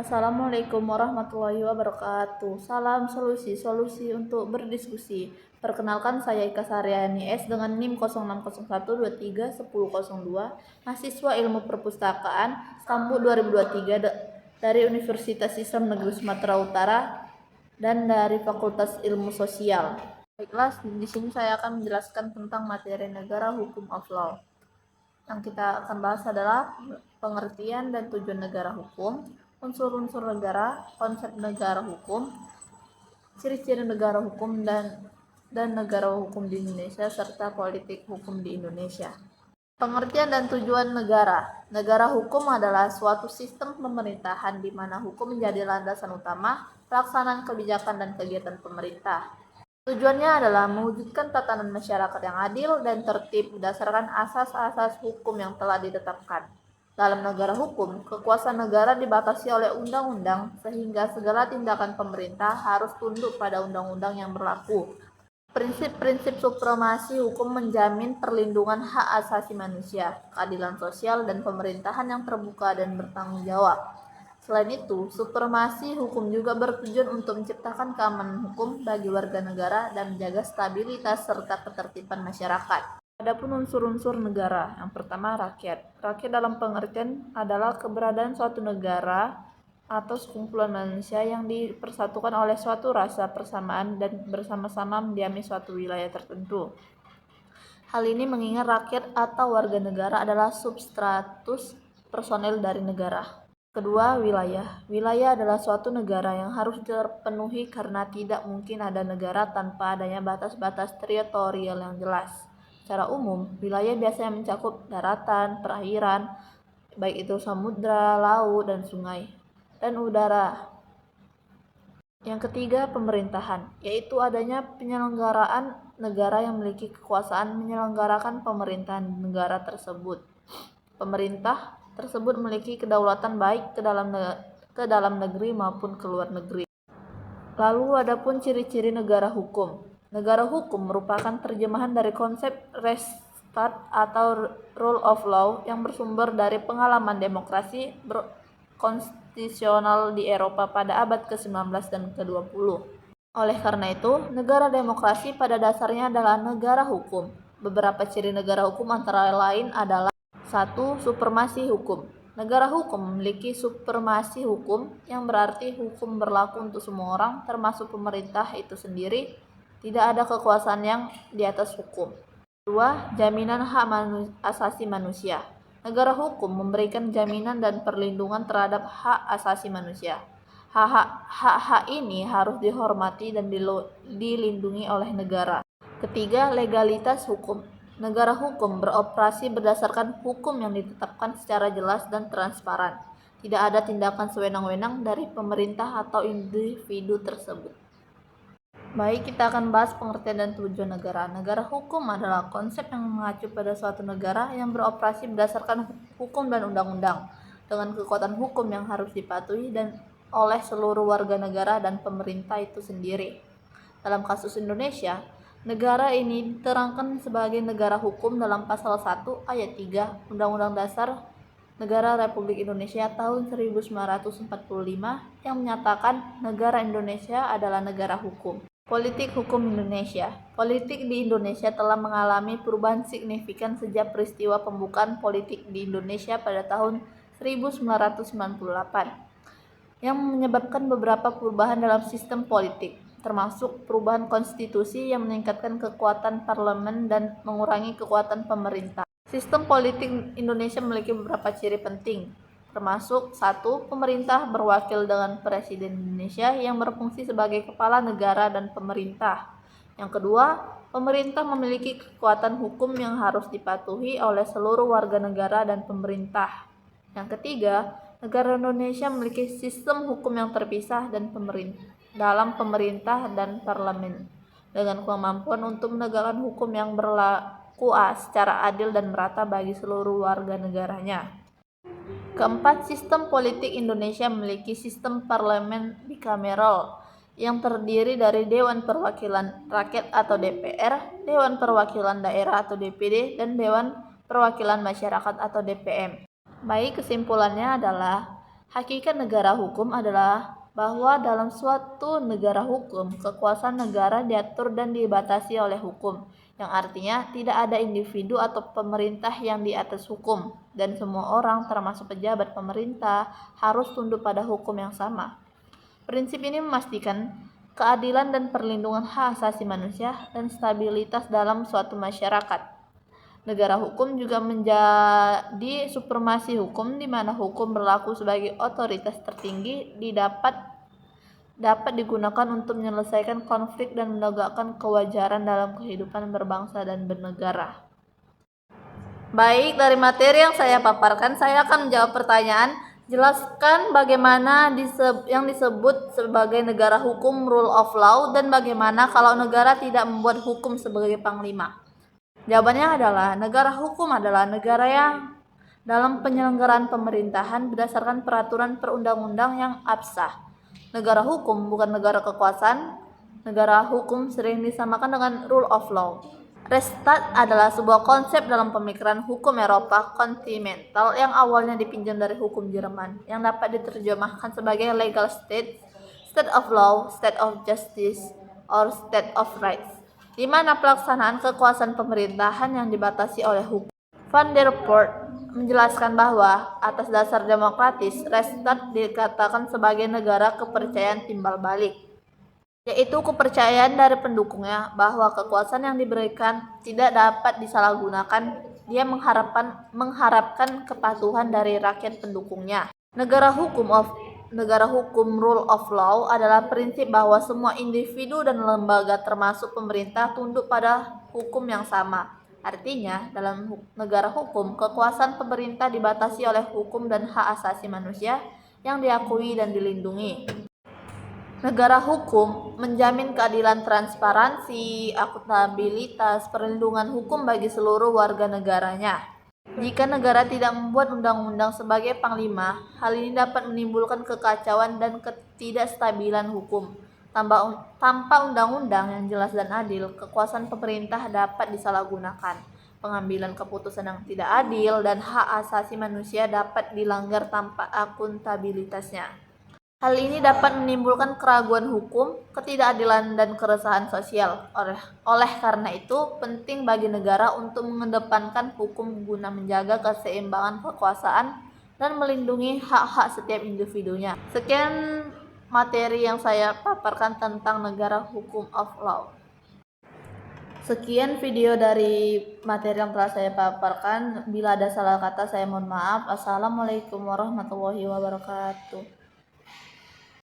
Assalamualaikum warahmatullahi wabarakatuh. Salam solusi untuk berdiskusi. Perkenalkan, saya Ika Saryani S dengan NIM 0601231002, mahasiswa Ilmu Perpustakaan Stambu 2023 dari Universitas Islam Negeri Sumatera Utara dan dari Fakultas Ilmu Sosial. Baiklah, di sini saya akan menjelaskan tentang materi negara hukum of law. Yang kita akan bahas adalah pengertian dan tujuan negara hukum, unsur-unsur negara, konsep negara hukum, ciri-ciri negara hukum dan negara hukum di Indonesia, serta politik hukum di Indonesia. Pengertian dan tujuan negara. Negara hukum adalah suatu sistem pemerintahan di mana hukum menjadi landasan utama pelaksanaan kebijakan dan kegiatan pemerintah. Tujuannya adalah mewujudkan tatanan masyarakat yang adil dan tertib berdasarkan asas-asas hukum yang telah ditetapkan. Dalam negara hukum, kekuasaan negara dibatasi oleh undang-undang sehingga segala tindakan pemerintah harus tunduk pada undang-undang yang berlaku. Prinsip-prinsip supremasi hukum menjamin perlindungan hak asasi manusia, keadilan sosial, dan pemerintahan yang terbuka dan bertanggung jawab. Selain itu, supremasi hukum juga bertujuan untuk menciptakan keamanan hukum bagi warga negara dan menjaga stabilitas serta ketertiban masyarakat. Adapun unsur-unsur negara, yang pertama rakyat. Rakyat dalam pengertian adalah keberadaan suatu negara atau sekumpulan manusia yang dipersatukan oleh suatu rasa persamaan dan bersama-sama mendiami suatu wilayah tertentu. Hal ini mengingat rakyat atau warga negara adalah substratus personel dari negara. Kedua, wilayah. Wilayah adalah suatu negara yang harus terpenuhi karena tidak mungkin ada negara tanpa adanya batas-batas teritorial yang jelas. Secara umum, wilayah biasanya mencakup daratan, perairan, baik itu samudra, laut, dan sungai, dan udara. Yang ketiga, pemerintahan, yaitu adanya penyelenggaraan negara yang memiliki kekuasaan menyelenggarakan pemerintahan negara tersebut. Pemerintah tersebut memiliki kedaulatan baik ke dalam negeri maupun ke luar negeri. Lalu adapun ciri-ciri negara hukum. Negara hukum merupakan terjemahan dari konsep res stat atau rule of law yang bersumber dari pengalaman demokrasi konstitusional di Eropa pada abad ke-19 dan ke-20. Oleh karena itu, negara demokrasi pada dasarnya adalah negara hukum. Beberapa ciri negara hukum antara lain adalah: 1. Supremasi hukum. Negara hukum memiliki supremasi hukum yang berarti hukum berlaku untuk semua orang, termasuk pemerintah itu sendiri. Tidak ada kekuasaan yang di atas hukum. 2. Jaminan hak asasi manusia. Negara hukum memberikan jaminan dan perlindungan terhadap hak asasi manusia. Hak-hak ini harus dihormati dan dilindungi oleh negara. Ketiga, legalitas hukum. Negara hukum beroperasi berdasarkan hukum yang ditetapkan secara jelas dan transparan. Tidak ada tindakan sewenang-wenang dari pemerintah atau individu tersebut. Baik, kita akan bahas pengertian dan tujuan negara. Negara hukum adalah konsep yang mengacu pada suatu negara yang beroperasi berdasarkan hukum dan undang-undang, dengan kekuatan hukum yang harus dipatuhi dan oleh seluruh warga negara dan pemerintah itu sendiri. Dalam kasus Indonesia, negara ini diterangkan sebagai negara hukum dalam pasal 1 ayat 3 Undang-Undang Dasar Negara Republik Indonesia tahun 1945 yang menyatakan negara Indonesia adalah negara hukum. Politik hukum Indonesia. Politik di Indonesia telah mengalami perubahan signifikan sejak peristiwa pembukaan politik di Indonesia pada tahun 1998 yang menyebabkan beberapa perubahan dalam sistem politik, termasuk perubahan konstitusi yang meningkatkan kekuatan parlemen dan mengurangi kekuatan pemerintah. Sistem politik Indonesia memiliki beberapa ciri penting, termasuk: 1. Pemerintah berwakil dengan Presiden Indonesia yang berfungsi sebagai kepala negara dan pemerintah. Yang kedua, pemerintah memiliki kekuatan hukum yang harus dipatuhi oleh seluruh warga negara dan pemerintah. Yang ketiga, negara Indonesia memiliki sistem hukum yang terpisah dan dalam pemerintah dan parlemen, dengan kemampuan untuk menegakkan hukum yang berlaku secara adil dan merata bagi seluruh warga negaranya. Keempat, sistem politik Indonesia memiliki sistem parlemen bikameral yang terdiri dari Dewan Perwakilan Rakyat atau DPR, Dewan Perwakilan Daerah atau DPD, dan Dewan Perwakilan Masyarakat atau DPM. Baik, kesimpulannya adalah Hakikat negara hukum adalah bahwa dalam suatu negara hukum, kekuasaan negara diatur dan dibatasi oleh hukum, yang artinya tidak ada individu atau pemerintah yang di atas hukum, dan semua orang, termasuk pejabat pemerintah, harus tunduk pada hukum yang sama. Prinsip ini memastikan keadilan dan perlindungan hak asasi manusia dan stabilitas dalam suatu masyarakat. Negara hukum juga menjadi supremasi hukum di mana hukum berlaku sebagai otoritas tertinggi dapat digunakan untuk menyelesaikan konflik dan menegakkan kewajaran dalam kehidupan berbangsa dan bernegara. Baik, dari materi yang saya paparkan, saya akan menjawab pertanyaan. Jelaskan bagaimana yang disebut sebagai negara hukum, rule of law, dan bagaimana kalau negara tidak membuat hukum sebagai panglima. Jawabannya adalah negara hukum adalah negara yang dalam penyelenggaraan pemerintahan berdasarkan peraturan perundang-undang yang absah. Negara hukum bukan negara kekuasaan. Negara hukum sering disamakan dengan rule of law. Rechtsstaat adalah sebuah konsep dalam pemikiran hukum Eropa kontinental yang awalnya dipinjam dari hukum Jerman, yang dapat diterjemahkan sebagai legal state, state of law, state of justice, or state of rights, di mana pelaksanaan kekuasaan pemerintahan yang dibatasi oleh hukum. Van der Poort menjelaskan bahwa atas dasar demokratis, Rechtsstaat dikatakan sebagai negara kepercayaan timbal balik, yaitu kepercayaan dari pendukungnya bahwa kekuasaan yang diberikan tidak dapat disalahgunakan. Dia mengharapkan kepatuhan dari rakyat pendukungnya. Negara hukum rule of law adalah prinsip bahwa semua individu dan lembaga termasuk pemerintah tunduk pada hukum yang sama. Artinya, dalam negara hukum, kekuasaan pemerintah dibatasi oleh hukum dan hak asasi manusia yang diakui dan dilindungi. Negara hukum menjamin keadilan, transparansi, akuntabilitas, perlindungan hukum bagi seluruh warga negaranya. Jika negara tidak membuat undang-undang sebagai panglima, hal ini dapat menimbulkan kekacauan dan ketidakstabilan hukum. Tanpa undang-undang yang jelas dan adil, kekuasaan pemerintah dapat disalahgunakan. Pengambilan keputusan yang tidak adil dan hak asasi manusia dapat dilanggar tanpa akuntabilitasnya. Hal ini dapat menimbulkan keraguan hukum, ketidakadilan, dan keresahan sosial. Oleh karena itu, penting bagi negara untuk mengedepankan hukum guna menjaga keseimbangan kekuasaan dan melindungi hak-hak setiap individunya. Sekian materi yang saya paparkan tentang negara hukum of law. Sekian video dari materi yang telah saya paparkan. Bila ada salah kata, saya mohon maaf. Assalamualaikum warahmatullahi wabarakatuh.